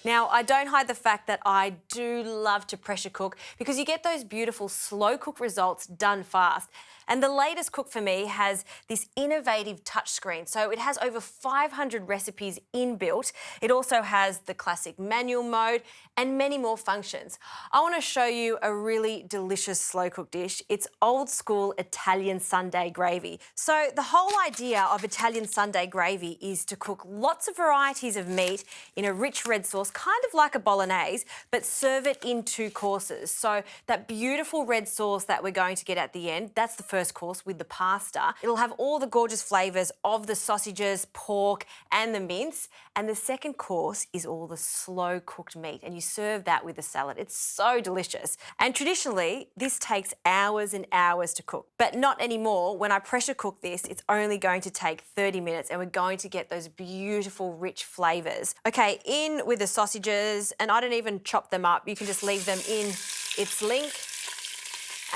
Now, I don't hide the fact that I do love to pressure cook because you get those beautiful slow cook results done fast. And the latest cook for me has this innovative touchscreen. So it has over 500 recipes inbuilt. It also has the classic manual mode and many more functions. I want to show you a really delicious slow cook dish. It's old school Italian Sunday gravy. So the whole idea of Italian Sunday gravy is to cook lots of varieties of meat in a rich red sauce, kind of like a bolognese, but serve it in 2 courses. So that beautiful red sauce that we're going to get at the end, that's the first course with the pasta. It'll have all the gorgeous flavours of the sausages, pork and the mince. And the second course is all the slow cooked meat, and you serve that with a salad. It's so delicious. And traditionally, this takes hours and hours to cook, but not anymore. When I pressure cook this, it's only going to take 30 minutes and we're going to get those beautiful, rich flavours. Okay, in with the sausages, and I don't even chop them up. You can just leave them in its link.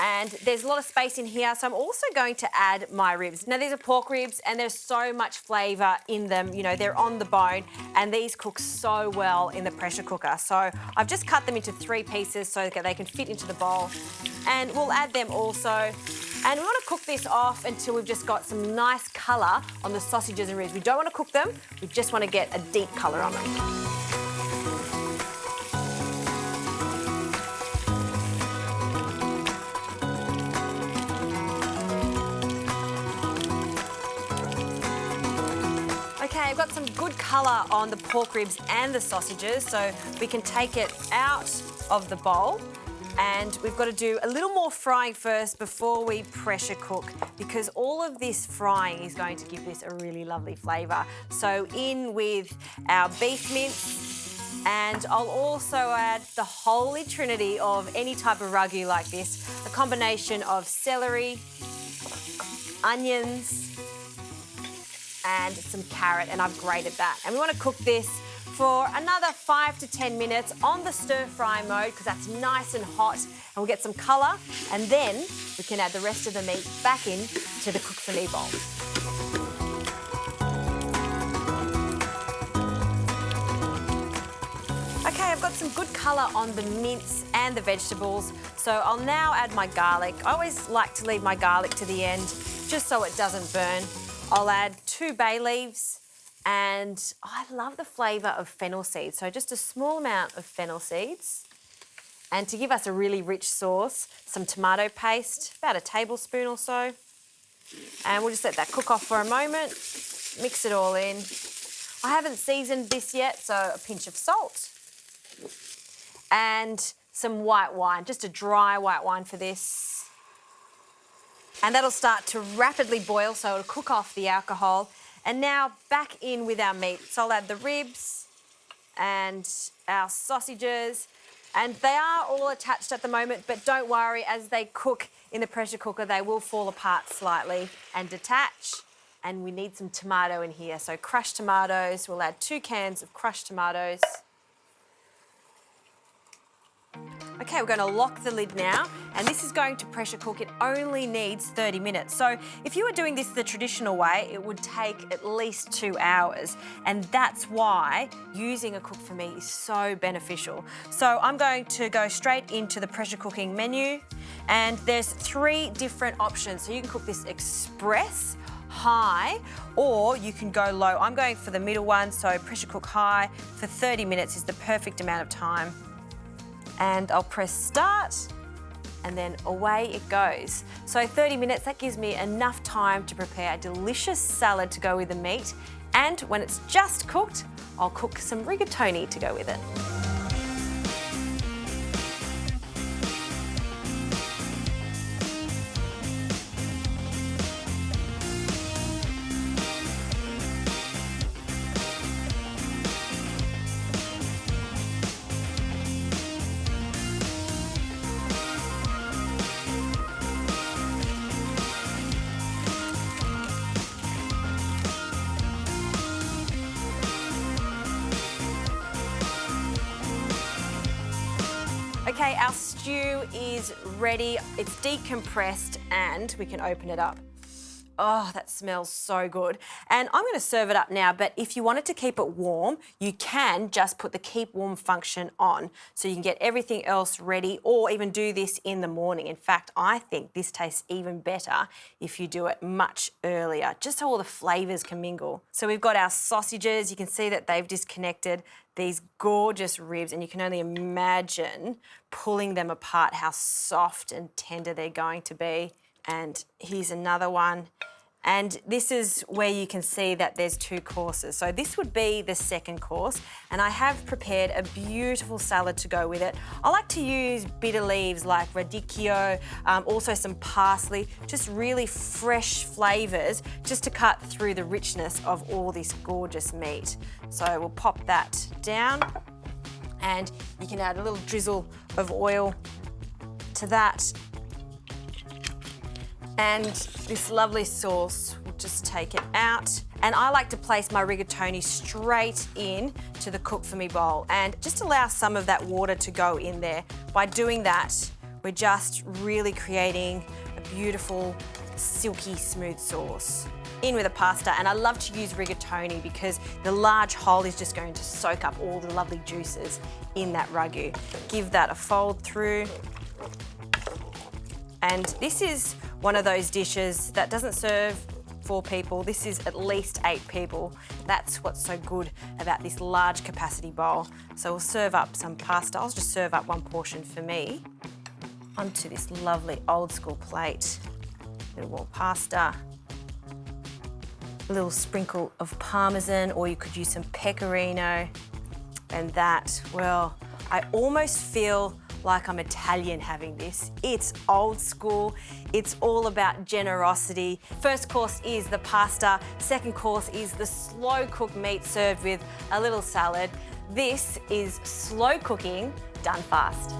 And there's a lot of space in here, so I'm also going to add my ribs. Now, these are pork ribs, and there's so much flavour in them. You know, they're on the bone, and these cook so well in the pressure cooker. So I've just cut them into 3 pieces so that they can fit into the bowl. And we'll add them also. And we want to cook this off until we've just got some nice colour on the sausages and ribs. We don't want to cook them, we just want to get a deep colour on them. Okay, I've got some good colour on the pork ribs and the sausages, so we can take it out of the bowl. And we've got to do a little more frying first before we pressure cook, because all of this frying is going to give this a really lovely flavour. So in with our beef mince, and I'll also add the holy trinity of any type of ragu like this, a combination of celery, onions, and some carrot, and I've grated that. And we want to cook this for another 5 to 10 minutes on the stir-fry mode, because that's nice and hot, and we'll get some colour, and then we can add the rest of the meat back in to the cook for me bowl. Okay, I've got some good colour on the mince and the vegetables, so I'll now add my garlic. I always like to leave my garlic to the end, just so it doesn't burn. I'll add 2 bay leaves, and I love the flavour of fennel seeds, so just a small amount of fennel seeds. And to give us a really rich sauce, some tomato paste, about a tablespoon or so. And we'll just let that cook off for a moment, mix it all in. I haven't seasoned this yet, so a pinch of salt. And some white wine, just a dry white wine for this. And that'll start to rapidly boil, so it'll cook off the alcohol. And now back in with our meat. So I'll add the ribs and our sausages. And they are all attached at the moment, but don't worry, as they cook in the pressure cooker, they will fall apart slightly and detach. And we need some tomato in here. So crushed tomatoes, we'll add 2 cans of crushed tomatoes. Okay, we're going to lock the lid now, and this is going to pressure cook. It only needs 30 minutes. So if you were doing this the traditional way, it would take at least 2 hours, and that's why using a cook for me is so beneficial. So I'm going to go straight into the pressure cooking menu, and there's 3 different options. So you can cook this express, high, or you can go low. I'm going for the middle one, so pressure cook high for 30 minutes is the perfect amount of time. And I'll press start, and then away it goes. So 30 minutes, that gives me enough time to prepare a delicious salad to go with the meat. And when it's just cooked, I'll cook some rigatoni to go with it. Okay, our stew is ready. It's decompressed, and we can open it up. Oh, that smells so good. And I'm going to serve it up now, but if you wanted to keep it warm, you can just put the keep warm function on so you can get everything else ready, or even do this in the morning. In fact, I think this tastes even better if you do it much earlier, just so all the flavours can mingle. So we've got our sausages. You can see that they've disconnected these gorgeous ribs, and you can only imagine pulling them apart, how soft and tender they're going to be. And here's another one. And this is where you can see that there's 2 courses. So this would be the second course, and I have prepared a beautiful salad to go with it. I like to use bitter leaves like radicchio, also some parsley, just really fresh flavours, just to cut through the richness of all this gorgeous meat. So we'll pop that down, and you can add a little drizzle of oil to that. And this lovely sauce, we'll just take it out. And I like to place my rigatoni straight in to the cook for me bowl and just allow some of that water to go in there. By doing that, we're just really creating a beautiful, silky, smooth sauce. In with the pasta, and I love to use rigatoni because the large hole is just going to soak up all the lovely juices in that ragu. Give that a fold through. And this is one of those dishes that doesn't serve 4 people. This is at least 8 people. That's what's so good about this large capacity bowl. So we'll serve up some pasta. I'll just serve up 1 portion for me onto this lovely old school plate. A little more pasta, a little sprinkle of parmesan, or you could use some pecorino. And that, well, I almost feel like I'm Italian having this. It's old school, it's all about generosity. First course is the pasta, second course is the slow cooked meat served with a little salad. This is slow cooking done fast.